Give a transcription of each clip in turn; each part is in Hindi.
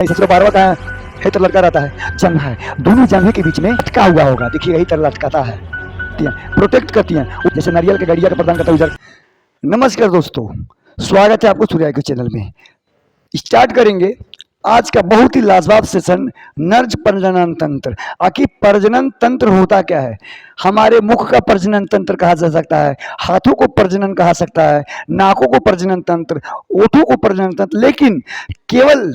सबसे बारवा का है तो लटका रहता है, जंघा है, दोनों जंघे के बीच में लटका हुआ होगा, देखिए यही तरह लटकाता है, प्रोटेक्ट करती हैं, जैसे नारियल के गड़िया का प्रदान करता है उधर। नमस्कार दोस्तों, स्वागत है आपको सूर्य के चैनल में। स्टार्ट करेंगे आज का बहुत ही लाजवाब सेशन, नर्ज प्रजनन तंत्र। आखिर प्रजनन तंत्र होता क्या है? हमारे मुख का प्रजनन तंत्र कहा जा सकता है, हाथों को प्रजनन कहा सकता है, नाकों को प्रजनन तंत्र, ओठों को प्रजनन तंत्र, लेकिन केवल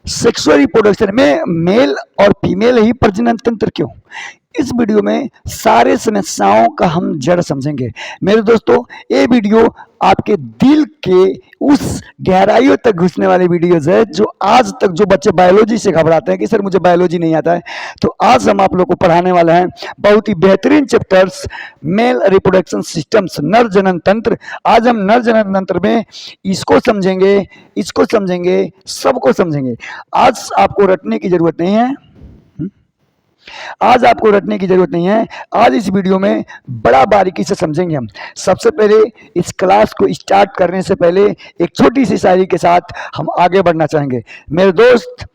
सेक्सुअल रिप्रोडक्शन में मेल और फीमेल ही प्रजनन तंत्र क्यों? इस वीडियो में सारे समस्याओं का हम जड़ समझेंगे। मेरे दोस्तों, ये वीडियो आपके दिल के उस गहराइयों तक घुसने वाली वीडियोज है जो आज तक जो बच्चे बायोलॉजी से घबराते हैं कि सर मुझे बायोलॉजी नहीं आता है, तो आज हम आप लोग को पढ़ाने वाले हैं बहुत ही बेहतरीन चैप्टर्स, मेल रिप्रोडक्शन सिस्टम्स, नर जनन तंत्र। आज हम नर जनन तंत्र में इसको समझेंगे, सबको समझेंगे। आज आपको रटने की जरूरत नहीं है, आज आपको रटने की जरूरत नहीं है। आज इस वीडियो में बड़ा बारीकी से समझेंगे हम। सबसे पहले इस क्लास को स्टार्ट करने से पहले एक छोटी सी शायरी के साथ हम आगे बढ़ना चाहेंगे। मेरे दोस्त,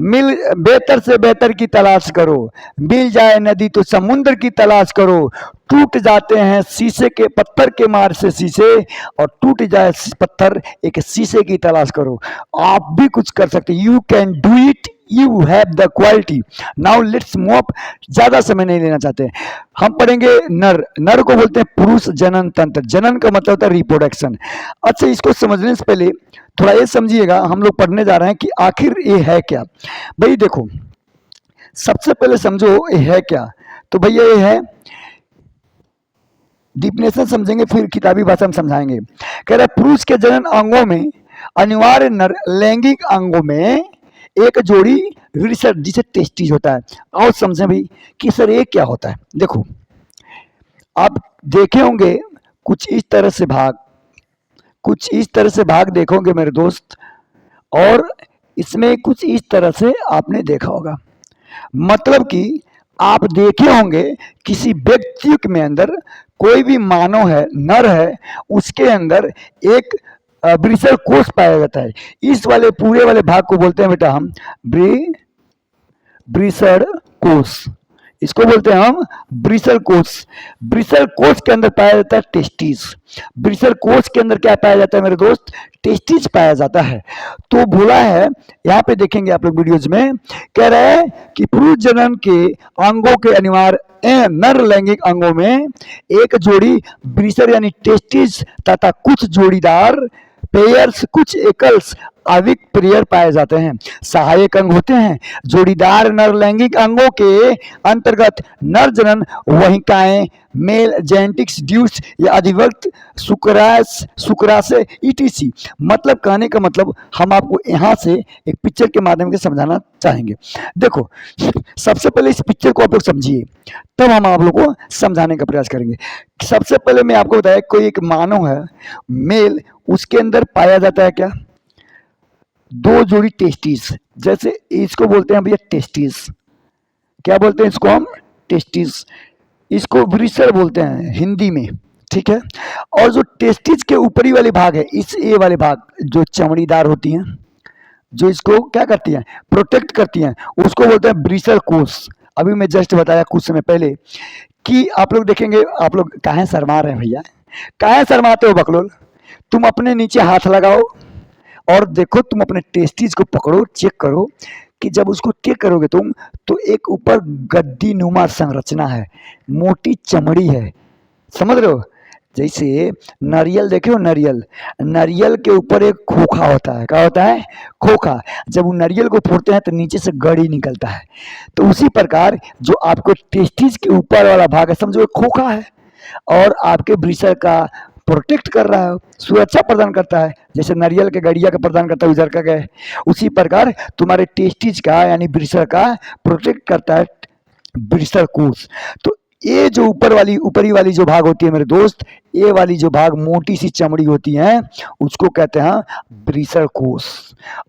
मिल बेहतर से बेहतर की तलाश करो, मिल जाए नदी तो समुद्र की तलाश करो, टूट जाते हैं शीशे के पत्थर के मार से शीशे, और टूट जाए पत्थर एक शीशे की तलाश करो। आप भी कुछ कर सकते, you can do it, you have the quality. Now let's move up, ज्यादा समय नहीं लेना चाहते। हम पढ़ेंगे नर। नर को बोलते हैं पुरुष जनन तंत्र। जनन का मतलब होता है रिप्रोडक्शन। अच्छा, इसको समझने से पहले थोड़ा ये समझिएगा, हम लोग पढ़ने जा रहे हैं कि आखिर ये है क्या। भाई देखो, सबसे पहले समझो ये है क्या। तो भैया ये है, डिफिनेशन समझेंगे फिर किताबी भाषा में समझाएंगे। कह रहा है पुरुष के जनन अंगों में अनिवार्य नर लैंगिक अंगों में एक जोड़ी रिसर्च जिसे टेस्टिज होता है। और समझें भाई कि सर ये क्या होता है। देखो, आप देखे होंगे कुछ इस तरह से भाग देखोगे मेरे दोस्त, और इसमें कुछ इस तरह से आपने देखा होगा। मतलब कि आप देखे होंगे किसी व्यक्ति में अंदर कोई भी मानव है, नर है, उसके अंदर एक ब्रिसल कोष पाया जाता है। इस वाले पूरे वाले भाग को बोलते हैं बेटा हम ब्रिसल कोष। इसको बोलते हैं हम ब्रिसल कोष। ब्रिसल कोष के अंदर पाया जाता है टेस्टिस। ब्रिसल कोष के अंदर क्या पाया जाता है मेरे दोस्त? टेस्टिस पाया जाता है। तो बोला है, यहाँ पे देखेंगे आप लोग वीडियोज में, कह रहे हैं कि पुरुष जनन के अंगों के अनिवार्य नर लैंगिक अंगों में एक जोड़ी ब्रिसल यानी टेस्टिस तथा कुछ जोड़ीदार पेयर्स, कुछ एकल्स आविक पेयर पाए जाते हैं। सहायक अंग होते हैं। जोड़ीदार नर लैंगिक अंगों के अंतर्गत नर जनन वहिकाएं, मेल जेनेटिक्स ड्यूस या अधिवक्त शुक्राशय ईटीसी। मतलब कहने का मतलब हम आपको यहाँ से एक पिक्चर के माध्यम से समझाना चाहेंगे। देखो, सबसे पहले इस पिक्चर को आप लोग समझिए, तब हम आप लोग को समझाने का प्रयास करेंगे। सबसे पहले मैं आपको बताया, कोई एक मानव है मेल, उसके अंदर पाया जाता है क्या? दो जोड़ी टेस्टिस। जैसे इसको बोलते हैं भैया टेस्टिस। क्या बोलते हैं इसको हम? टेस्टिस। इसको ब्रिसल बोलते हैं हिंदी में, ठीक है। और जो टेस्टिस के ऊपरी वाले भाग है, इस ए वाले भाग जो चमड़ीदार होती हैं, जो इसको क्या करती हैं? प्रोटेक्ट करती हैं, उसको बोलते हैं ब्रिसल कोष। अभी मैं जस्ट बताया कुछ समय पहले कि आप लोग देखेंगे, आप लोग काहे शर्मा रहे हैं भैया? काहे शर्माते हो बकलोल? तुम अपने नीचे हाथ लगाओ और देखो, तुम अपने टेस्टिस को पकड़ो, चेक करो कि जब उसको चेक करोगे तुम, तो एक ऊपर गद्दी नुमा संरचना है, मोटी चमड़ी है, समझ रहे हो? जैसे नारियल देखे हो, नारियल के ऊपर एक खोखा होता है। क्या होता है? खोखा। जब वो नारियल को फोड़ते हैं तो नीचे से गड़ी निकलता है। तो उसी प्रकार जो आपको टेस्टिस के ऊपर वाला भाग है, समझो खोखा है, और आपके ब्रिसल का प्रोटेक्ट कर रहा है, सुरक्षा प्रदान करता है। जैसे नारियल के गड़िया का प्रदान करता है उधर का गए, उसी प्रकार तुम्हारे टेस्टिज का यानी ब्रिसल का प्रोटेक्ट करता है ब्रिसल कोष। तो ये जो ऊपरी वाली जो भाग होती है मेरे दोस्त, ये वाली जो भाग मोटी सी चमड़ी होती है, उसको कहते हैं ब्रिसल कोष।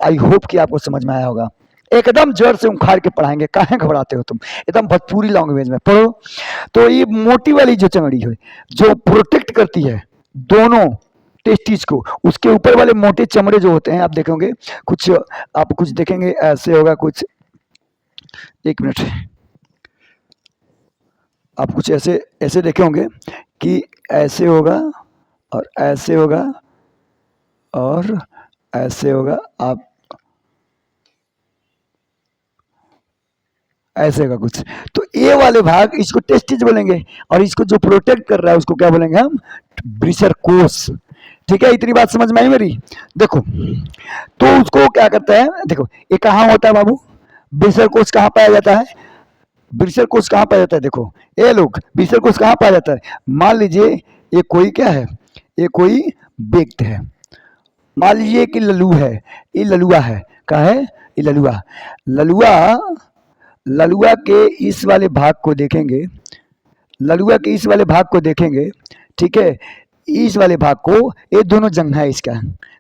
आई होप कि आपको समझ में आया होगा। एकदम जड़ से उखाड़ के पढ़ाएंगे, काहे घबराते हो तुम? एकदम भोजपुरी लैंग्वेज में पढ़ो। तो ये मोटी वाली जो चमड़ी है जो प्रोटेक्ट करती है दोनों टेस्टिस को, उसके ऊपर वाले मोटे चमड़े जो होते हैं आप देखेंगे कुछ, आप कुछ देखेंगे ऐसे होगा कुछ, एक मिनट, आप कुछ ऐसे ऐसे देखे होंगे कि ऐसे होगा और ऐसे होगा और ऐसे होगा, आप ऐसे का कुछ, तो ये वाले भाग इसको टेस्टिज बोलेंगे, और इसको जो प्रोटेक्ट कर रहा है उसको क्या बोलेंगे हम, ब्रीचर कोष। ठीक है, इतनी बात समझ में आई मेरी। देखो तो उसको क्या करता है, देखो ये कहाँ होता है बाबू, ब्रीचर कोष कहाँ पाया जाता है, ब्रीचर कोष कहाँ पाया जाता है, देखो ये लोग ब्रीचर कोष कहाँ पाया जाता है, मान लीजिए ये कोई क्या है, ये कोई व्यक्ति है, मान लीजिए कि लल्लू है, ये ललुआ है, क्या है, ये ललुआ, ललुआ, ललुआ के इस वाले भाग को देखेंगे, ललुआ के इस वाले भाग को देखेंगे, ठीक है, इस वाले भाग को, ये दोनों जंघा है इसका,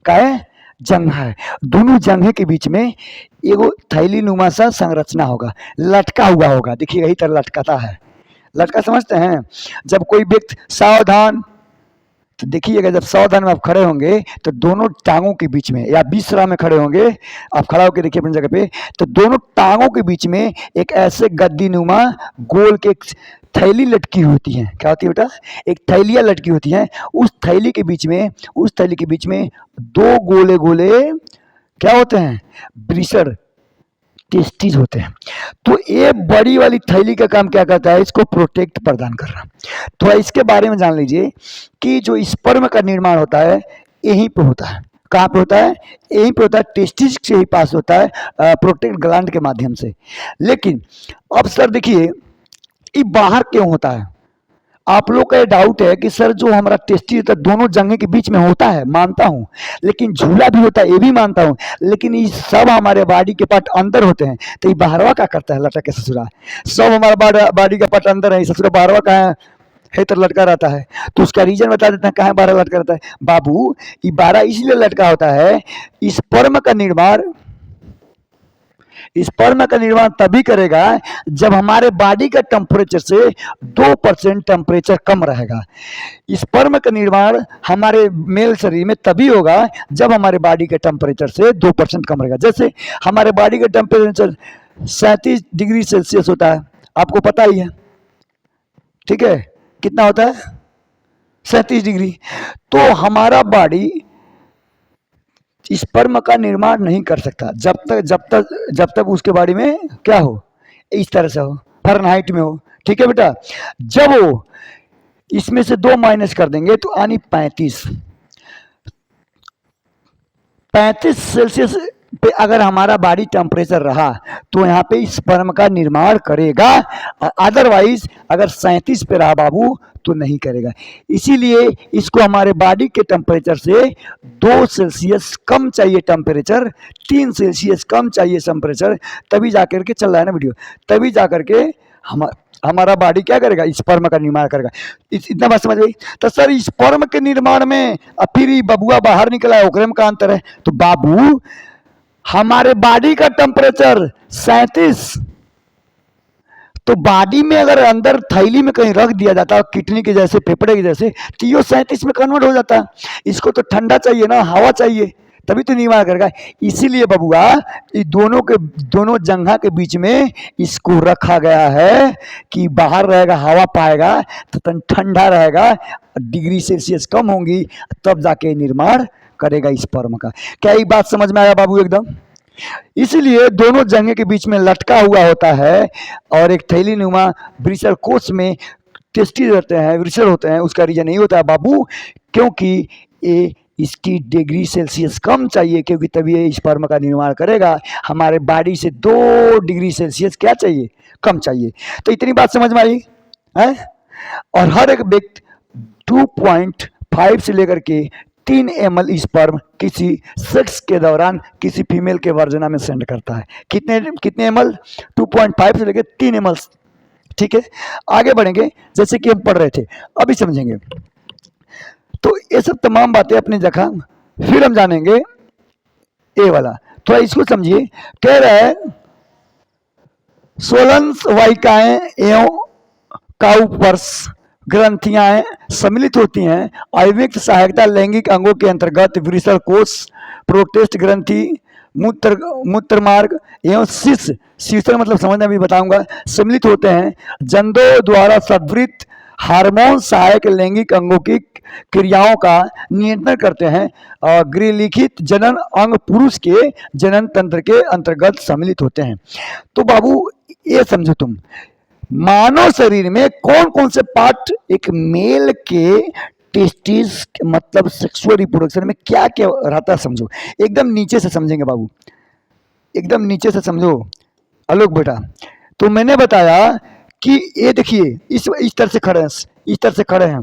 क्या है, जंघा है, दोनों जंघे के बीच में एगो थैली नुमा सा संरचना होगा, लटका हुआ होगा, देखिए यही तरह लटकाता है, लटका समझते हैं, जब कोई व्यक्ति सावधान, तो देखिएगा जब सावधान में आप खड़े होंगे तो दोनों टांगों के बीच में, या बिस्तरा में खड़े होंगे, आप खड़ा होकर देखिए अपनी जगह पे, तो दोनों टांगों के बीच में एक ऐसे गद्दी नुमा गोल के एक थैली लटकी होती है, क्या होती है बेटा, एक थैलियाँ लटकी होती हैं, उस थैली के बीच में, उस थैली के बीच में दो गोले गोले क्या होते हैं, ब्रीचर टेस्टिस होते हैं। तो ये बड़ी वाली थैली का काम क्या करता है, इसको प्रोटेक्ट प्रदान कर रहा। तो इसके बारे में जान लीजिए कि जो स्पर्म का निर्माण होता है यहीं पे होता है, कहाँ पे होता है, यहीं पे होता है, टेस्टिस से ही पास होता है, प्रोटेक्ट ग्लैंड के माध्यम से। लेकिन अब सर देखिए ये बाहर क्यों होता है, आप लोग का ये डाउट है कि सर जो हमारा टेस्टी होता है दोनों जंघे के बीच में होता है, मानता हूं, लेकिन झूला भी होता है ये भी मानता हूं, लेकिन ये सब हमारे बॉडी के पार्ट अंदर होते हैं, तो ये बाहरवा क्या करता है, लटक के ससुरा, सब हमारा बॉडी का पार्ट अंदर है, ससुरा बाहरवा कहाँ है तो लटका रहता है। तो उसका रीजन बता देते हैं कहाँ बारह लटका रहता है, बाबू ये बारह इसलिए लटका होता है, स्पर्म का निर्माण, स्पर्म का निर्माण तभी करेगा जब हमारे बॉडी का टेम्परेचर से 2% टेम्परेचर कम रहेगा। स्पर्म का निर्माण हमारे मेल शरीर में तभी होगा जब हमारे बॉडी के टेम्परेचर से 2% कम रहेगा। जैसे हमारे बॉडी का टेम्परेचर 37 डिग्री सेल्सियस होता है, आपको पता ही है, ठीक है, कितना होता है 37 डिग्री। तो हमारा बॉडी स्पर्म का निर्माण नहीं कर सकता जब तक उसके बारे में क्या हो, इस तरह से हो, फahrenheit में हो, ठीक है बेटा। जब वो इसमें से 2 माइनस कर देंगे तो आनी 35 सेल्सियस पे अगर हमारा बॉडी टेम्परेचर रहा तो यहाँ पे स्पर्म का निर्माण करेगा, अदरवाइज अगर 37 पे रहा बाबू तो नहीं करेगा। इसीलिए इसको हमारे बॉडी के टेम्परेचर से 2 सेल्सियस कम चाहिए टेम्परेचर, 3 सेल्सियस कम चाहिए टेम्परेचर, तभी जाकर के चल रहा है ना वीडियो, तभी जाकर के हमारा बॉडी क्या करेगा, स्पर्म का निर्माण करेगा। इतना बात समझ गई। तो सर स्पर्म के निर्माण में फिर बबुआ बाहर निकला है, ओकरे में का अंतर है, तो बाबू हमारे बॉडी का टेम्परेचर 37, तो बॉडी में अगर अंदर थैली में कहीं रख दिया जाता है किडनी के जैसे, फेफड़े के जैसे, तो ये 37 में कन्वर्ट हो जाता है। इसको तो ठंडा चाहिए ना, हवा चाहिए, तभी तो निर्माण करेगा। इसीलिए बबुआ ये दोनों जंघा के बीच में इसको रखा गया है कि बाहर रहेगा, हवा पाएगा तो ठंडा रहेगा, डिग्री सेल्सियस कम होंगी, तब जाके निर्माण करेगा स्पर्म का। क्या ये बात समझ में आया बाबू एकदम। इसलिए दोनों जंघे के बीच में लटका हुआ होता है और एक थैली नुमा ब्रीचर कोष में टेस्टिस रहते हैं, ब्रीचर होते हैं। उसका रीजन नहीं होता है बाबू क्योंकि ये इसकी डिग्री सेल्सियस कम चाहिए, क्योंकि तभी ये स्पर्म का निर्माण करेगा। हमारे बॉडी से 2 डिग्री सेल्सियस क्या चाहिए, कम चाहिए। तो इतनी बात समझ में आई है। और हर एक व्यक्ति 2.5 से लेकर के 3 ml स्पर्म किसी सेक्स के दौरान किसी फीमेल के वर्जना में सेंड करता है। कितने ml, 2.5 से लेकर 3 ml, ठीक है। आगे बढ़ेंगे, जैसे कि हम पढ़ रहे थे, अभी समझेंगे। तो ये सब तमाम बातें अपनी जगह, फिर हम जानेंगे ए वाला, थोड़ा इसको समझिए। कह रहा है सोलंस वाहिकाएं एवं काउपर्स ग्रंथियां सम्मिलित होती हैं। अभिव्यक्त सहायकता लैंगिक अंगों के अंतर्गत वृषण कोष, प्रोटेस्ट ग्रंथि, मूत्र मूत्र मार्ग एवं शीर्ष, शीर्षण मतलब समझना भी बताऊंगा, सम्मिलित होते हैं। जंदों द्वारा संवृत्त हार्मोन सहायक लैंगिक अंगों की क्रियाओं का नियंत्रण करते हैं। गृहलिखित जनन अंग पुरुष के जनन तंत्र के अंतर्गत सम्मिलित होते हैं। तो बाबू ये समझो तुम, मानव शरीर में कौन कौन से पार्ट, एक मेल के टेस्टिस मतलब सेक्सुअल रिप्रोडक्शन में क्या क्या रहता है समझो। एकदम नीचे से समझेंगे बाबू, एकदम नीचे से समझो आलोक बेटा। तो मैंने बताया कि ये देखिए इस तरह से खड़े हैं, इस तरह से खड़े हैं,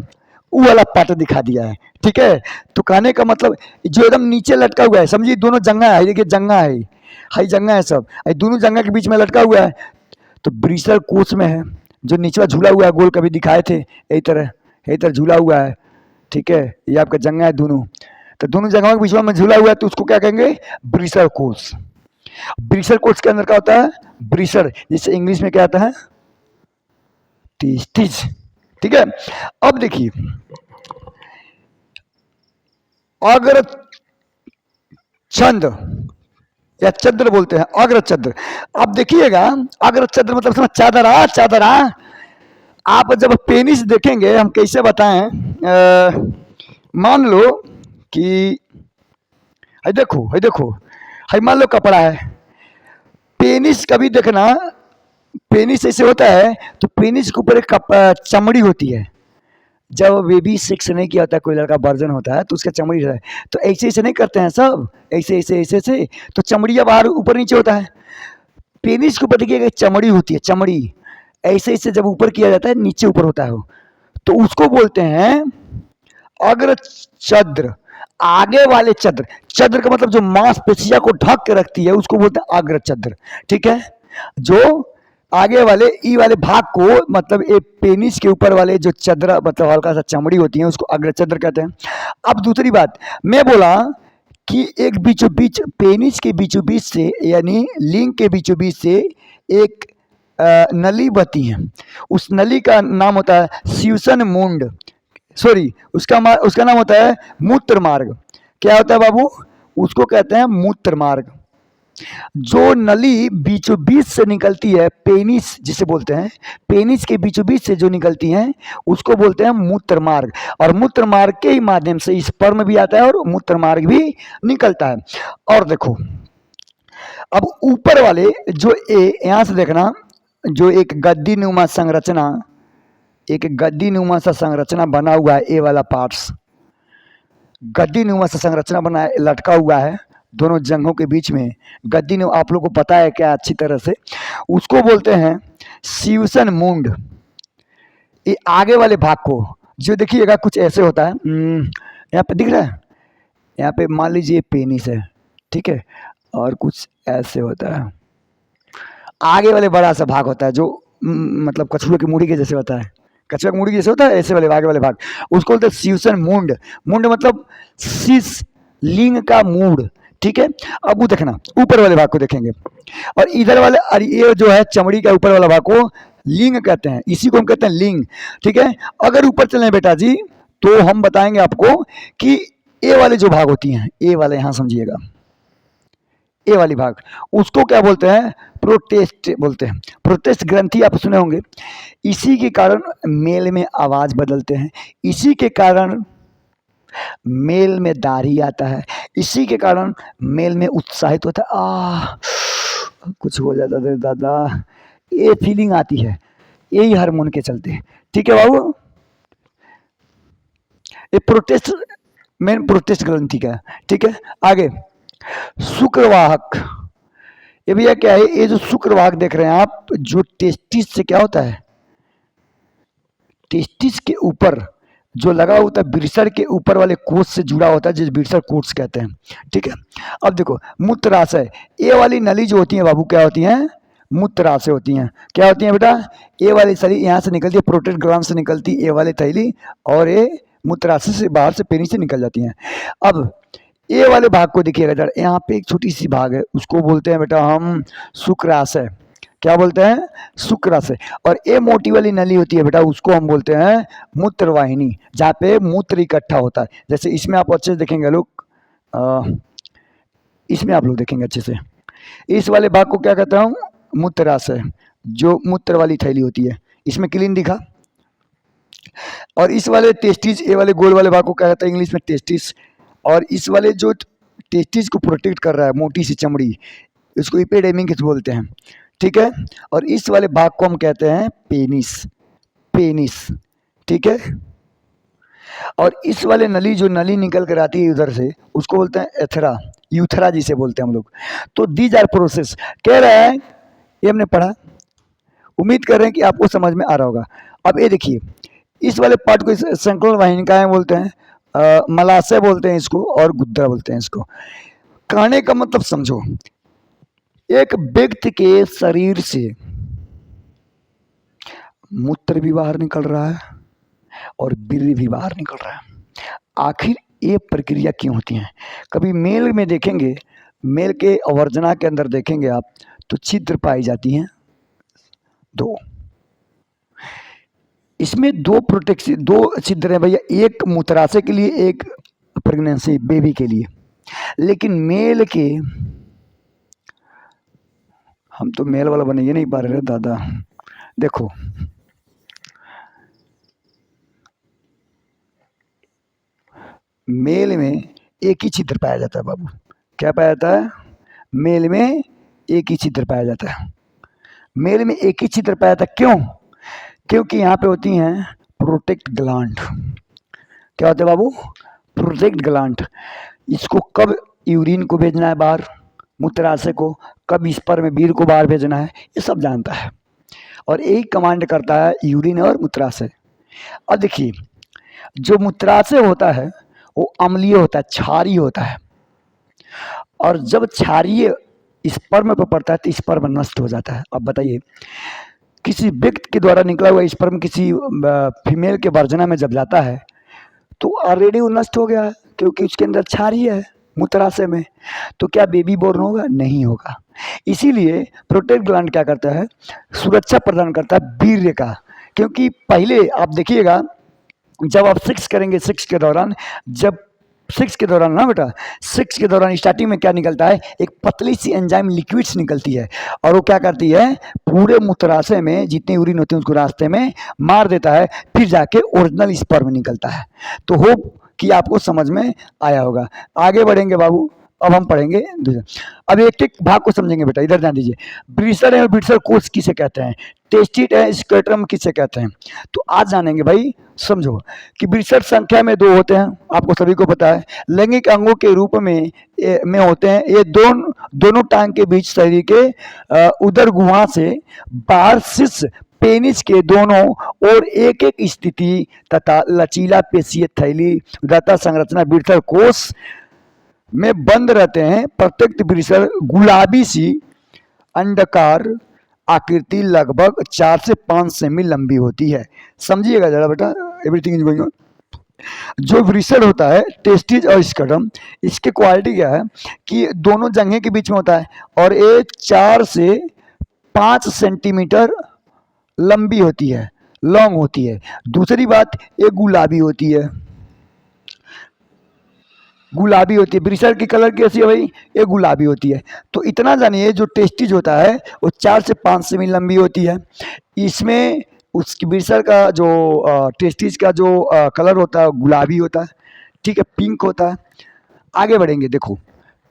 वो वाला पार्ट दिखा दिया है, ठीक है। तो कहने का मतलब जो एकदम नीचे लटका हुआ है, समझिए दोनों जंगा है, देखिए जंगा है, हाई जंगा है सब, दोनों जंगा के बीच में लटका हुआ है, तो ब्रीसर कोष में है। जो निचला झूला हुआ है गोल कभी दिखाए थे, यही तरह झूला हुआ है, ठीक है। ये आपका जंगा है दोनों, तो दोनों जगहों के बीच में झूला हुआ है, तो उसको क्या कहेंगे, ब्रीसर कोष। ब्रीसर कोष के अंदर क्या होता है, ब्रीसर, जिससे इंग्लिश में क्या आता है, टेस्टिस, ठीक है। अब देखिए अग्र चंद्र या चंद्र बोलते हैं, अग्र चंद्र। अब देखिएगा अग्र चंद्र मतलब समझ, चादरा चादरा। आप जब पेनिस देखेंगे, हम कैसे बताएं, मान लो कि है देखो है, मान लो कपड़ा है, पेनिस कभी देखना, पेनिस ऐसे होता है, तो पेनिस के ऊपर एक चमड़ी होती है। जब बेबी सेक्स नहीं किया होता, कोई लड़का वर्जन होता है, तो उसका चमड़ी रहता है, तो ऐसे ऐसे नहीं करते हैं सब, ऐसे ऐसे ऐसे ऐसे, तो चमड़िया बाहर ऊपर नीचे होता है। पेनिस के ऊपर देखिएगा चमड़ी होती है, चमड़ी ऐसे ऐसे जब ऊपर किया जाता है, नीचे ऊपर होता है वो, तो उसको बोलते हैं अग्र चंद्र, आगे वाले चंद्र। चंद्र का मतलब जो मांसपेशिया को ढक के रखती है, उसको बोलते हैं अग्र चंद्र, ठीक है। जो आगे वाले ई वाले भाग को, मतलब ये पेनिस के ऊपर वाले जो चंद्र मतलब हल्का सा चमड़ी होती है, उसको अग्र चंद्र कहते हैं। अब दूसरी बात मैं बोला कि एक बीचों बीच, पेनिस के बीचों बीच से, यानी लिंग के बीचों बीच से एक नली बहती है, उस नली का नाम होता है स्यूसन मुंड, सॉरी उसका नाम होता है मूत्र मार्ग। क्या होता है बाबू, उसको कहते हैं मूत्र मार्ग। जो नली बीचों बीच से निकलती है, पेनिस जिसे बोलते हैं, पेनिस के बीचों बीच से जो निकलती हैं, उसको बोलते हैं मूत्र मार्ग। और मूत्र मार्ग के ही माध्यम से स्पर्म भी आता है और मूत्र मार्ग भी निकलता है। और देखो अब ऊपर वाले जो यहां से देखना, जो एक गद्दी नुमा संरचना, एक गद्दी नुमा सा संरचना बना हुआ है, ए वाला पार्ट्स गद्दी नुमा सा संरचना बना है, लटका हुआ है दोनों जंघों के बीच में। गद्दी नुमा आप लोग को पता है क्या अच्छी तरह से, उसको बोलते हैं स्यूसन मुंड। ये आगे वाले भाग को जो देखिएगा कुछ ऐसे होता है, यहाँ पे दिख रहा है, यहाँ पे मान लीजिए पेनिस है, ठीक है, और कुछ ऐसे होता है। आगे वाले बड़ा सा भाग होता है जो मतलब कछुए की मुड़ी के जैसे होता है, कछुआ की मुड़ी जैसे होता है, ऐसे वाले आगे वाले भाग, उसको बोलते हैं स्यूसन मुंड। मुंड मतलब शीश, लिंग का मूड, ठीक है। अब वो देखना ऊपर वाले भाग को देखेंगे, और इधर वाले, और ये जो है चमड़ी का ऊपर वाला भाग को लिंग कहते हैं, इसी को हम कहते हैं लिंग, ठीक है। अगर ऊपर चलें बेटा जी, तो हम बताएंगे आपको कि ए वाले जो भाग होती हैं, ए वाले यहां समझिएगा, ए वाली भाग, उसको क्या बोलते हैं, प्रोटेस्ट बोलते हैं। प्रोटेस्ट ग्रंथि आप सुने होंगे, इसी के कारण मेल में आवाज बदलते हैं, इसी के कारण मेल में दाढ़ी आता है, इसी के कारण मेल में उत्साहित होता है, कुछ हो जाता है दादा, ये फीलिंग आती है, यही हार्मोन के चलते, ठीक है बाबू। ये प्रोटेस्ट, मेन प्रोटेस्ट ग्रंथि का, ठीक है। आगे शुक्रवाहक, ये भैया क्या है, ये जो शुक्रवाहक देख रहे हैं आप, जो टेस्टिस से क्या होता है, टेस्टिस के ऊपर जो लगा होता है, ब्रीसर के ऊपर वाले कोष से जुड़ा होता है, जिस ब्रीसर कोष कहते हैं, ठीक है। अब देखो मूत्राशय, ये वाली नली जो होती है बाबू क्या होती है, मूत्राशय होती हैं। क्या होती हैं बेटा, ये वाली सली यहाँ से निकलती है, प्रोटेट ग्राम से निकलती है ये वाली थैली, और ये मूत्राशय से बाहर से पेनिस से निकल जाती हैं। अब ये वाले भाग को देखिएगा इधर, यहाँ पे एक छोटी सी भाग है, उसको बोलते हैं बेटा हम शुक्राशय, क्या बोलते हैं, शुक्राशय। और ये मोटी वाली नली होती है बेटा, उसको हम बोलते हैं मूत्रवाहिनी, जहाँ पे मूत्र इकट्ठा होता है। जैसे इसमें आप अच्छे से देखेंगे लोग, इसमें आप लोग देखेंगे अच्छे से, इस वाले भाग को क्या कहता हूँ, मूत्राशय, जो मूत्र वाली थैली होती है, इसमें क्लीन दिखा। और इस वाले टेस्टिस, ये वाले गोल वाले भाग को क्या कहता है इंग्लिश में, टेस्टिस। और इस वाले जो टेस्टिस को प्रोटेक्ट कर रहा है, मोटी सी चमड़ी, इसको एपिडेमिक्स बोलते हैं, ठीक है। और इस वाले भाग को हम कहते हैं पेनिस, पेनिस, ठीक है। और इस वाले नली, जो नली निकल कर आती है उधर से, उसको बोलते हैं एथरा, यूथरा जिसे बोलते हैं हम लोग। तो दीज आर प्रोसेस, कह रहे हैं, ये हमने पढ़ा, उम्मीद कर रहे हैं कि आपको समझ में आ रहा होगा। अब ये देखिए, इस वाले पार्ट को संकलन वाहिनिकाएं बोलते हैं, मलाशय बोलते हैं इसको, और गुद्दा बोलते हैं इसको। कहने का मतलब समझो, एक व्यक्ति के शरीर से मूत्र भी बाहर निकल रहा है और वीर्य भी बाहर निकल रहा है। आखिर ये प्रक्रिया क्यों होती है? कभी मेल में देखेंगे, मेल के अवर्जना के अंदर देखेंगे आप, तो छिद्र पाई जाती हैं, दो। इसमें दो प्रोटेक्शन, दो छिद्र हैं भैया, एक मूत्राशय के लिए, एक प्रेगनेंसी बेबी के लिए। लेकिन मेल के, हम तो मेल वाला बने ये नहीं पा रहे दादा, देखो मेल में एक ही छिद्र पाया जाता है बाबू। क्या पाया जाता है? मेल में एक ही छिद्र पाया जाता है। मेल में एक ही छिद्र पाया जाता है, क्यों? क्योंकि यहाँ पे होती हैं प्रोटेक्ट ग्लैंड। क्या होता है बाबू? Protect gland. इसको कब यूरिन को भेजना है बाहर, मूत्राशय को, कब स्पर्म में वीर्य को बाहर भेजना है, ये सब जानता है। और यही कमांड करता है यूरिन और मूत्राशय। अब देखिए, जो मूत्राशय होता है वो अम्लीय होता है, क्षारीय होता है। और जब क्षारीय स्पर्म पर पड़ता है तो स्पर्म नष्ट हो जाता है। अब बताइए, किसी व्यक्ति के द्वारा निकला हुआ स्पर्म किसी फीमेल के वर्जना में जब जाता है तो ऑलरेडी वो नष्ट हो गया है, क्योंकि उसके अंदर क्षारीय है मूत्राशय में। तो क्या बेबी बोर्न होगा? नहीं होगा। इसीलिए प्रोटेक्ट ग्लैंड क्या करता है, सुरक्षा प्रदान करता है वीर्य का। क्योंकि पहले आप देखिएगा, जब आप सेक्स करेंगे, सेक्स के दौरान, जब सेक्स के दौरान ना बेटा, सेक्स के दौरान स्टार्टिंग में क्या निकलता है, एक पतली सी एंजाइम लिक्विड्स निकलती है, और वो क्या करती है, पूरे मूत्राशय में जितनी यूरिन होती है उसको रास्ते में मार देता है, फिर जाके ओरिजिनल स्पर्म निकलता है। तो होप कि आपको समझ में आया होगा। आगे बढ़ेंगे बाबू, अब हम पढ़ेंगे दूसरा। अब एक एक भाग को समझेंगे बेटा, इधर ध्यान दीजिए। ब्रीसर है, ब्रीसर कोष किसे कहते हैं, टेस्टिट है, स्क्रोटम किसे कहते हैं। तो आज जानेंगे भाई, समझो कि ब्रीसर संख्या में दो होते हैं, आपको सभी को पता है। लैंगिक अंगों के रूप में होते हैं ये दोनों टांग के बीच शरीर के उदर गुहा से बाहर शीर्ष पेनिस के दोनों और एक एक स्थिति तथा लचीला पेशीय थैली तथा संरचना ब्रीसर कोष में बंद रहते हैं। प्रत्येक ब्रीसर गुलाबी सी अंडाकार आकृति लगभग 4 से 5 सेमी लंबी होती है। समझिएगा जरा बेटा, एवरीथिंग इज गोइंग ऑन। जो ब्रीसर होता है, टेस्टिस और स्क्रोटम, इसकी क्वालिटी क्या है कि दोनों जंघे के बीच में होता है, और ये 4 से 5 सेंटीमीटर लंबी होती है, लॉन्ग होती है। दूसरी बात, ये गुलाबी होती है, गुलाबी होती है। ब्रीसर की कलर कैसी है भाई? ये गुलाबी होती है। तो इतना जानिए, जो टेस्टिज होता है वो 4 से 5 सेमी लंबी होती है। इसमें उसकी ब्रीसर का जो टेस्टिज का जो कलर होता है गुलाबी होता है, ठीक है, पिंक होता है। आगे बढ़ेंगे, देखो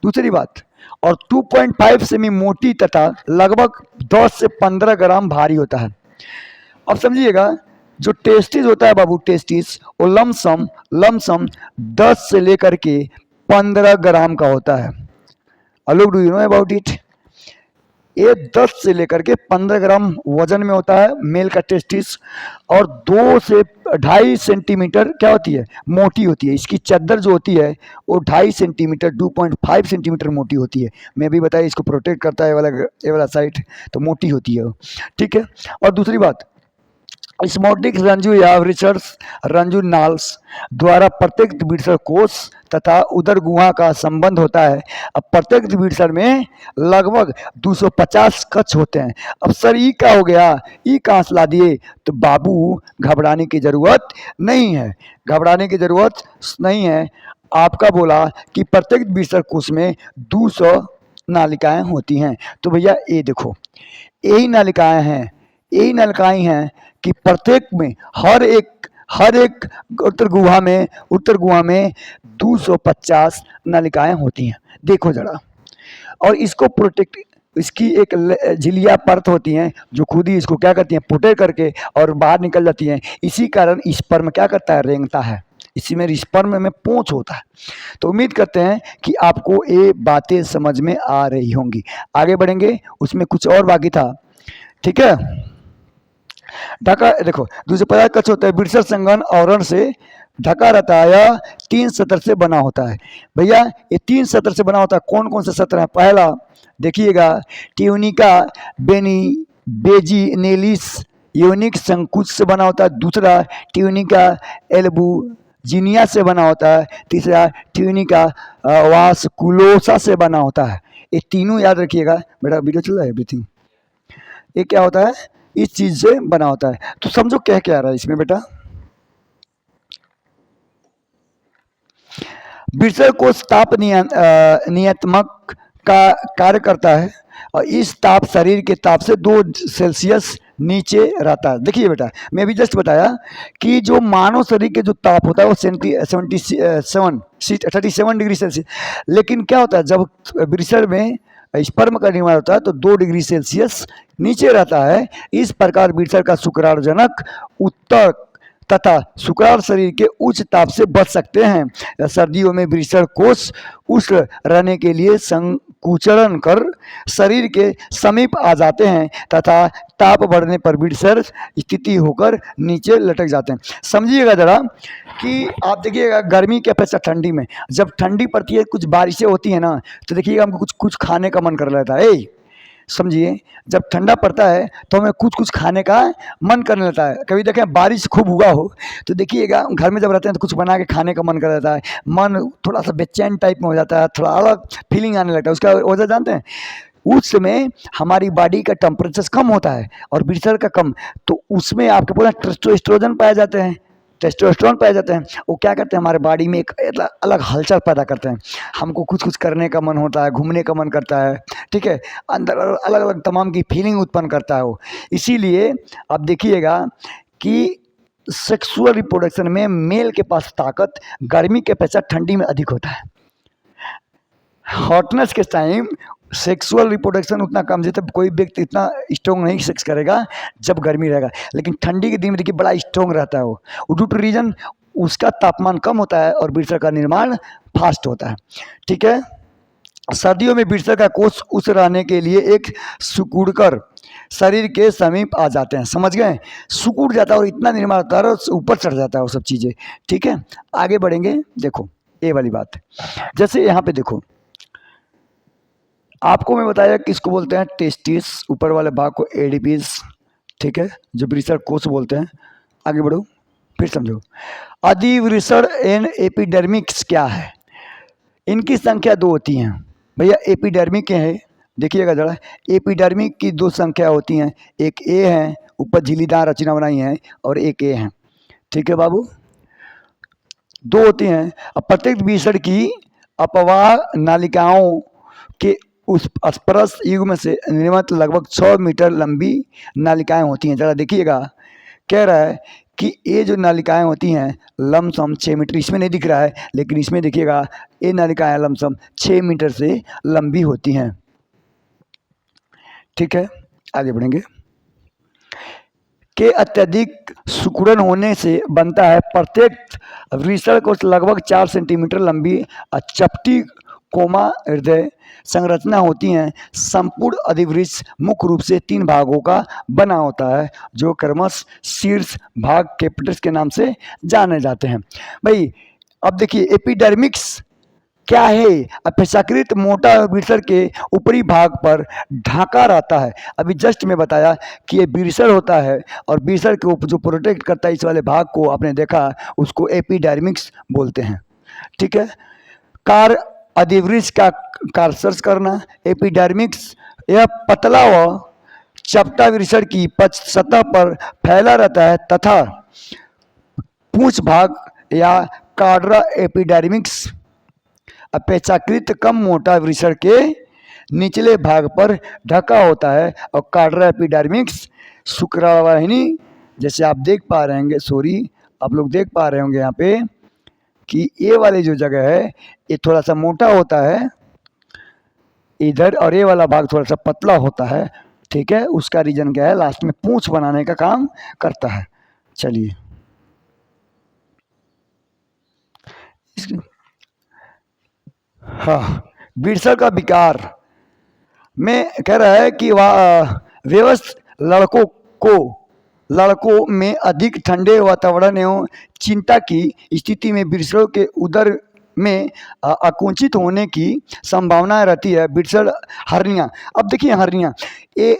दूसरी बात, और 2.5 सेमी मोटी तथा लगभग 10 से 15 ग्राम भारी होता है। अब समझिएगा, जो टेस्टिस होता है बाबू, टेस्टिस वो लमसम 10 से लेकर के 15 ग्राम का होता है। अलग do you know about it? ये 10 से लेकर के 15 ग्राम वजन में होता है मेल का टेस्टिस, और 2 से 2.5 सेंटीमीटर क्या होती है, मोटी होती है। इसकी चद्दर जो होती है वो 2.5 सेंटीमीटर 2.5 सेंटीमीटर मोटी होती है। मैं भी बताया, इसको प्रोटेक्ट करता है ये वाला साइड, तो मोटी होती है वो, ठीक है। और दूसरी बात, स्मोटिक रंजू या रिसर्च रंजू नाल्स द्वारा प्रत्येक द्विसर कोष तथा उदर गुहा का संबंध होता है। अब प्रत्येक द्विसर में लगभग 250 कक्ष होते हैं। अब सर ई क्या हो गया, ई कहाँ से ला दिए, तो बाबू घबराने की जरूरत नहीं है, घबराने की जरूरत नहीं है। आपका बोला कि प्रत्येक द्विसर कोष में 200 नालिकाएं होती हैं, तो भैया ये देखो यही नालिकाएं हैं, यही नालिकाएं हैं कि प्रत्येक में हर एक उत्तर गुहा में 250 नालिकाएं होती हैं। देखो जरा, और इसको प्रोटेक्ट, इसकी एक झिलिया परत होती हैं जो खुद ही इसको क्या करती हैं, प्रोटेक्ट करके और बाहर निकल जाती हैं। इसी कारण स्पर्म क्या करता है, रेंगता है, इसी में स्पर्म में पूंछ होता है। तो उम्मीद करते हैं कि आपको ये बातें समझ में आ रही होंगी। आगे बढ़ेंगे, उसमें कुछ और बाकी था, ठीक है। ढका, देखो 250 कक्ष होता है, बिरसर संघन आवरण से ढका रहता है, या 3 सत्र से बना होता है। भैया ये 3 सत्र से बना होता है, कौन कौन से सत्र है, पहला देखिएगा ट्यूनिका बेजीनेलिस योनिक संकुच से बना होता है, दूसरा ट्यूनिका एल्बुजिनिया से बना होता है, तीसरा ट्यूनिका वास्कुलोसा से बना होता है। ये तीनों याद रखिएगा बेटा, वीडियो चल रहा है एवरीथिंग। ये क्या होता है, इस चीज से बना होता है। तो समझो क्या क्या आ रहा है इसमें बेटा। बिरसर कोष ताप नियतात्मक का कार्य करता है, और इस ताप शरीर के ताप से 2 सेल्सियस नीचे रहता है। देखिए बेटा, मैं भी जस्ट बताया कि जो मानव शरीर के जो ताप होता है वो 37 डिग्री सेल्सियस, लेकिन क्या होता है जब बिरसर में स्पर्म का निर्माण होता है तो 2 डिग्री सेल्सियस नीचे रहता है। इस प्रकार बिरसर का शुक्राणुजनक उत्तर तथा शुक्राणु शरीर के उच्च ताप से बच सकते हैं। सर्दियों में बिरसर कोष उष्ण रहने के लिए संकुचन कर शरीर के समीप आ जाते हैं तथा ताप बढ़ने पर बिरसर स्थिति होकर नीचे लटक जाते हैं। समझिएगा जरा कि आप देखिएगा गर्मी के अपेक्षा ठंडी में, जब ठंडी पड़ती है, कुछ बारिशें होती है ना, तो देखिएगा हमको कुछ कुछ खाने का मन कर लेता है। समझिए, जब ठंडा पड़ता है तो हमें कुछ कुछ खाने का मन करने लगता है। कभी देखें बारिश खूब हुआ हो तो देखिएगा घर में जब रहते हैं तो कुछ बना के खाने का मन कर जाता है, मन थोड़ा सा बेचैन टाइप में हो जाता है, थोड़ा अलग फीलिंग आने लगता है। उसका वजह जानते हैं, उस समय हमारी बॉडी का टेम्परेचर कम होता है और बिरसर का कम, तो उसमें आपके पूरा टेस्टोस्टेरोन पाए जाते हैं, टेस्टोस्टेरोन पाए जाते हैं। वो क्या करते हैं, हमारे बॉडी में एक अलग हलचल पैदा करते हैं, हमको कुछ कुछ करने का मन होता है, घूमने का मन करता है, ठीक है, अंदर अलग अलग तमाम की फीलिंग उत्पन्न करता है वो। इसीलिए आप देखिएगा कि सेक्सुअल रिप्रोडक्शन में मेल के पास ताकत गर्मी के अपेक्षा ठंडी में अधिक होता है। हॉटनेस के टाइम सेक्सुअल रिप्रोडक्शन उतना कम, जैसे कोई व्यक्ति इतना स्ट्रॉन्ग नहीं सेक्स करेगा जब गर्मी रहेगा, लेकिन ठंडी के दिन में देखिए बड़ा स्ट्रॉन्ग रहता है वो ड्यू टू रीजन उसका तापमान कम होता है और बिरसर का निर्माण फास्ट होता है, ठीक है। सर्दियों में बिरसर का कोष उस रहने के लिए एक सिकुड़कर शरीर के समीप आ जाते हैं। समझ गए, सिकुड़ जाता है और इतना निर्माण होता है और ऊपर चढ़ जाता है वो सब चीज़ें, ठीक है। आगे बढ़ेंगे, देखो ये वाली बात, जैसे यहाँ पे देखो आपको मैं बताया कि इसको बोलते हैं टेस्टिस, ऊपर वाले भाग को एडिपिस, ठीक है, जो बिरसर कोष बोलते हैं। आगे बढ़ो फिर समझो। अधिवृषण एंड एपिडर्मिक्स क्या है, इनकी संख्या 2 होती हैं भैया। एपिडर्मिक है, देखिएगा जरा, एपिडर्मिक की 2 संख्या होती हैं, एक ए है ऊपर झिल्लीदार रचना बनाई है और एक ए है, ठीक है बाबू, 2 होती हैं। अब प्रत्येक बीसड़ की अपवाह नालिकाओं के उस स्पर्श युग्म से निर्मित लगभग 6 मीटर लंबी नालिकाएं होती हैं। जरा देखिएगा, कह रहा है कि ये जो नालिकाएं होती हैं लमसम 6 मीटर, इसमें नहीं दिख रहा है लेकिन इसमें देखिएगा ये नालिकाएं लमसम 6 मीटर से लंबी होती हैं, ठीक है। आगे बढ़ेंगे। के अत्यधिक सिकुड़न होने से बनता है। प्रत्येक वृषण को लगभग 4 सेंटीमीटर लंबी चपटी कोमा हृदय संरचना होती हैं। संपूर्ण अधिवृक्ष मुख्य रूप से 3 भागों का बना होता है जो क्रमश शीर्ष भाग कैपिटस के नाम से जाने जाते हैं। भाई अब देखिए एपिडर्मिक्स क्या है, अपेक्षाकृत मोटा वृषण के ऊपरी भाग पर ढाका रहता है। अभी जस्ट में बताया कि ये वृषण होता है और वृषण के ऊपर जो प्रोटेक्ट करता है इस वाले भाग को आपने देखा, उसको एपिडर्मिस बोलते हैं। ठीक है, कार अधिवृक्ष का कार सर्च करना। एपिडर्मिस यह पतला व चपटा वृषण की पक्ष सतह पर फैला रहता है तथा पूंछ भाग या कार्डरा एपिडर्मिस अपेक्षाकृत कम मोटा वृषण के निचले भाग पर ढका होता है और कार्डरा एपिडर्मिस शुक्रवाहिनी, जैसे आप देख पा रहे होंगे, आप लोग देख पा रहे होंगे यहाँ पे कि ये वाली जो जगह है ये थोड़ा सा मोटा होता है इधर, और ये वाला भाग थोड़ा सा पतला होता है। ठीक है, उसका रीजन क्या है, लास्ट में पूंछ बनाने का काम करता है। चलिए, हाँ, वृषण का विकार में कह रहा है कि व्यवस्थ लड़कों में अधिक ठंडे वातावरण एवं चिंता की स्थिति में वृषणों के उदर में आकुंचित होने की संभावना रहती है। वृषण हर्निया, अब देखिए हर्निया, ये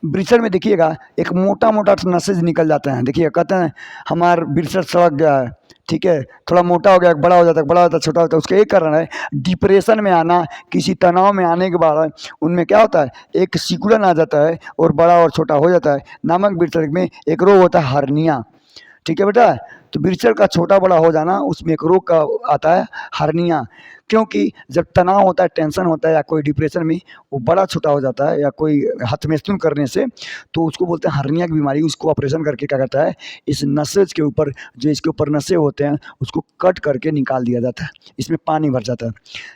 वृषण में देखिएगा एक मोटा मोटा नसेज निकल जाता है। देखिए कहते हैं हमारा वृषण सड़क गया है, ठीक है, थोड़ा मोटा हो गया, बड़ा हो जाता है, बड़ा होता है, छोटा होता है। उसका एक कारण है डिप्रेशन में आना, किसी तनाव में आने के बाद उनमें क्या होता है, एक सिकुड़न आ जाता है और बड़ा और छोटा हो जाता है। नामक वृषण में एक रोग होता है हर्निया। ठीक है बेटा, तो वृषण का छोटा बड़ा हो जाना, उसमें एक रोग का आता है हर्निया, क्योंकि जब तनाव होता है, टेंशन होता है या कोई डिप्रेशन में वो बड़ा छोटा हो जाता है या कोई हथमेस्तून करने से, तो उसको बोलते हैं हर्निया की बीमारी। उसको ऑपरेशन करके क्या करता है, इस नसेज के ऊपर जो इसके ऊपर नसें होते हैं उसको कट करके निकाल दिया जाता है, इसमें पानी भर जाता है।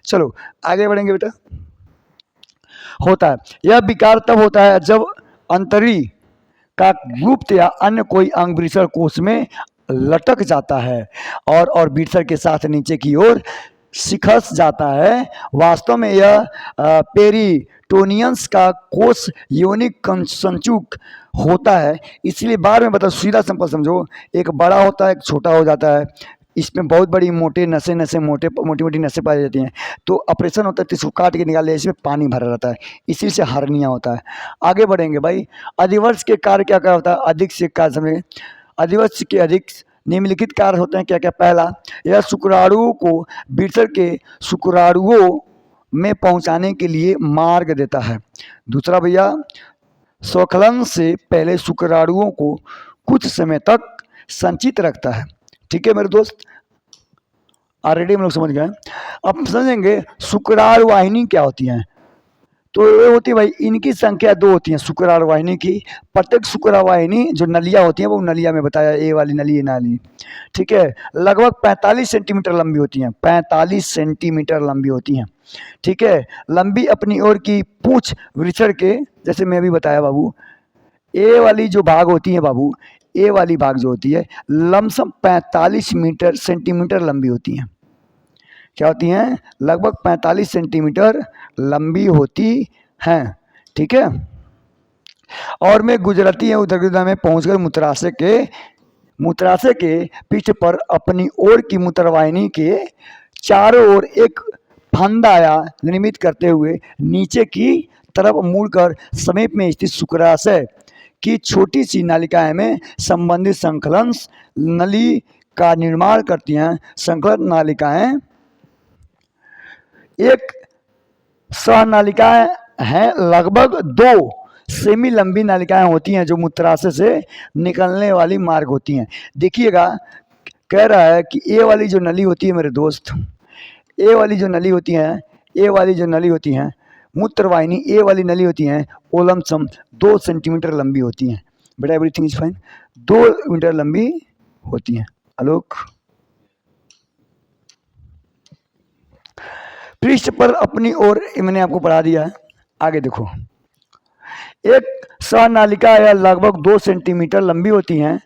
चलो आगे बढ़ेंगे बेटा। होता है यह विकार तब होता है जब अंतरी का गुप्त या अन्य कोई अंग वृषण कोश में लटक जाता है और वृषण के साथ नीचे की ओर सिखस जाता है। वास्तव में यह पेरिटोनियंस का कोश योनिक संचुक होता है, इसलिए बाद में बताओ, सीधा सिंपल समझो, एक बड़ा होता है, एक छोटा हो जाता है। इसमें बहुत बड़ी मोटी मोटी नसें पाई जाती हैं, तो ऑपरेशन होता है तो इसको काट के निकाल लिया, इसमें पानी भरा रहता है, इसी से हर्निया होता है। आगे बढ़ेंगे भाई। अधिवर्ष के कार्य क्या क्या होता है, अधिक से कार्य समझे। अधिवर्ष के अधिक निम्नलिखित कार्य होते हैं क्या क्या। पहला, यह शुक्राणुओं को वृषण के शुक्राणुओं में पहुंचाने के लिए मार्ग देता है। दूसरा भैया, स्वखलन से पहले शुक्राणुओं को कुछ समय तक संचित रखता है। ठीक है मेरे दोस्त, ऑलरेडी हम लोग समझ गए। अब समझेंगे शुक्राणु वाहिनी क्या होती हैं। तो ये होती है भाई, इनकी संख्या 2 होती है शुक्राणु वाहिनी की। प्रत्येक शुक्राणु वाहिनी जो नलियाँ होती हैं वो नलिया में बताया, ए वाली नली, ये नाली, ठीक है, लगभग 45 सेंटीमीटर लंबी होती हैं, 45 सेंटीमीटर लंबी होती हैं। ठीक है, लंबी अपनी ओर की पूंछ वृषण के, जैसे मैं भी बताया बाबू, ए वाली जो भाग होती है बाबू, ए वाली भाग जो होती है लमसम 45 सेंटीमीटर लंबी होती हैं। क्या होती हैं, लगभग 45 सेंटीमीटर लंबी होती हैं। ठीक है, और में गुजरती है उदरगुदा में पहुंचकर मूत्राशय के पीठ पर अपनी ओर की मूत्रवाहिनी के चारों ओर एक फंदा निर्मित करते हुए नीचे की तरफ मुड़कर समीप में स्थित शुक्राशय की छोटी सी नालिकाएं में संबंधित संकलन नली का निर्माण करती हैं। संकलन नालिकाएं एक सहनालिकाएं हैं, लगभग 2 सेमी लंबी नालिकाएं होती हैं जो मूत्राशय से निकलने वाली मार्ग होती हैं। देखिएगा, कह रहा है कि ए वाली जो नली होती है मेरे दोस्त, ए वाली जो नली होती हैं, ए वाली जो नली होती हैं, मूत्रवाहिनी ए वाली नली होती हैं, वो लमसम 2 सेंटीमीटर लंबी होती हैं। बेटा एवरीथिंग इज फाइन, 2 मीटर लंबी होती हैं। आलोक, पृष्ठ पर अपनी ओर, मैंने आपको पढ़ा दिया है, आगे देखो। एक सहनालिका या लगभग 2 सेंटीमीटर लंबी होती हैं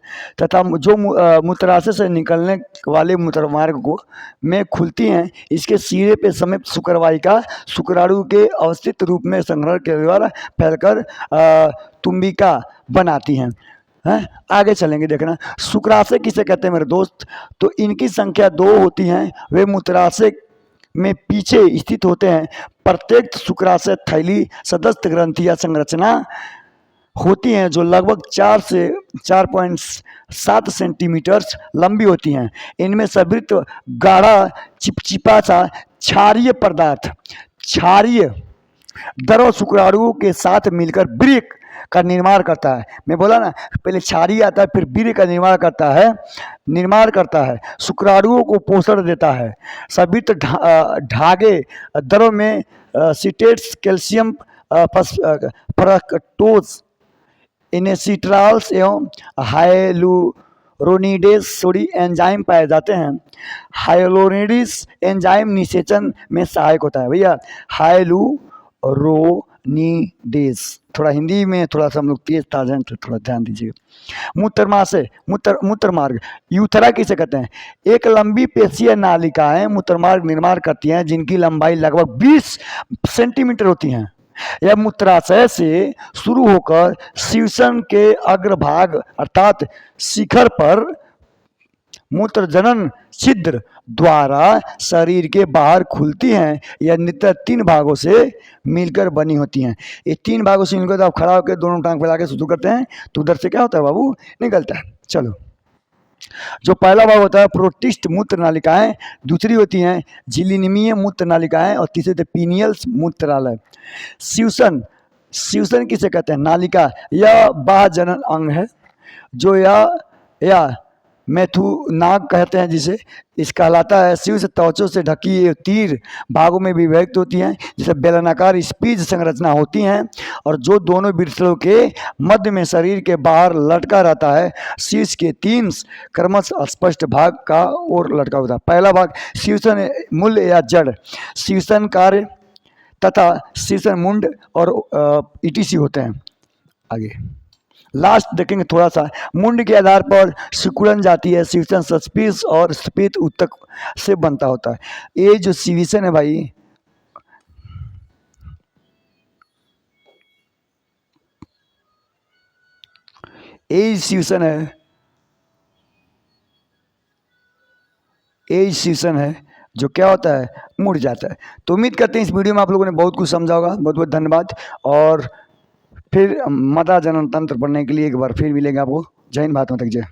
तथा जो मूत्राशय से निकलने वाले मूत्रमार्ग को में खुलती हैं। इसके सिरे पे समीप शुक्रवाहिका शुक्राणु के अवस्थित रूप में संग्रह के द्वारा फैलकर तुम्बिका बनाती हैं। आगे चलेंगे, देखना शुक्राशय किसे कहते हैं मेरे दोस्त। तो इनकी संख्या 2 होती हैं, वे मूत्राशय में पीछे स्थित होते हैं। प्रत्येक शुक्राशय थैली सदस्य ग्रंथि या संरचना होती हैं जो लगभग 4 से 4.7 सेंटीमीटर लंबी होती हैं। इनमें सवृत्त गाढ़ा चिपचिपा सा क्षारीय पदार्थ, क्षारीय द्रव शुक्राणुओं के साथ मिलकर वीर्य का निर्माण करता है। मैं बोला ना, पहले क्षारीय आता है, फिर वीर्य का निर्माण करता है, शुक्राणुओं को पोषण देता है। सवृत्त धागे द्रव में सिटेट्स, कैल्शियम फ्रक्टोज, इनेसिट्रॉल्स एवं हाइलुरोनिडेस एंजाइम पाए जाते हैं। हाइलुरोनिडेस एंजाइम निषेचन में सहायक होता है। भैया हाइलुरोनिडेस, थोड़ा हिंदी में थोड़ा सा हम लोग तेज ताजा हैं तो थोड़ा ध्यान दीजिएगा। मूत्रमार्ग, यूथरा किसे कहते हैं? एक लंबी पेशीय नालिकाएं मूत्रमार्ग निर्माण करती हैं जिनकी लंबाई लगभग 20 सेंटीमीटर होती हैं। यह मूत्राशय से शुरू होकर शीर्षण के अग्रभाग अर्थात शिखर पर मूत्रजनन छिद्र द्वारा शरीर के बाहर खुलती हैं। यह नित्य 3 भागों से मिलकर बनी होती हैं। ये 3 भागों से मिलकर, तो आप खड़ा होकर दोनों टांग फैला के शुरू करते हैं तो उधर से क्या होता है बाबू, निकलता है। चलो, जो पहला भाग होता है प्रोटिस्ट मूत्र नालिकाएं, दूसरी होती हैं झिल्लिनीय मूत्र नालिकाएं और तीसरी होती है पीनियल मूत्रालय। शिवसन किसे कहते हैं? नालिका यह बाह्य जनन अंग है जो या मैथुनाग कहते हैं जिसे, इस कहलाता है। शीर्ष त्वचा से ढकी ये 3 भागों में विभक्त होती हैं जिसे बेलनाकार स्पीज संरचना होती हैं और जो दोनों वृषणों के मध्य में शरीर के बाहर लटका रहता है। शीर्ष के 3 क्रमशः स्पष्ट भाग का ओर लटका होता है। पहला भाग शीर्षण मूल या जड़, शीर्षण कार्य तथा शीर्षण मुंड और ईटीसी होते हैं। आगे लास्ट देखेंगे थोड़ा सा। मुंड के आधार पर सिकुड़न जाती है। शीर्षण सस्पिस और स्फीत उत्तक से बनता होता है। ये जो शीर्षण है भाई, ये शीर्षण है जो क्या होता है, मुड़ जाता है। तो उम्मीद करते हैं इस वीडियो में आप लोगों ने बहुत कुछ समझा होगा। बहुत बहुत धन्यवाद। और फिर माता जनन तंत्र पढ़ने के लिए एक बार फिर मिलेंगे आपको। जय हिंद, भारत माता की जय।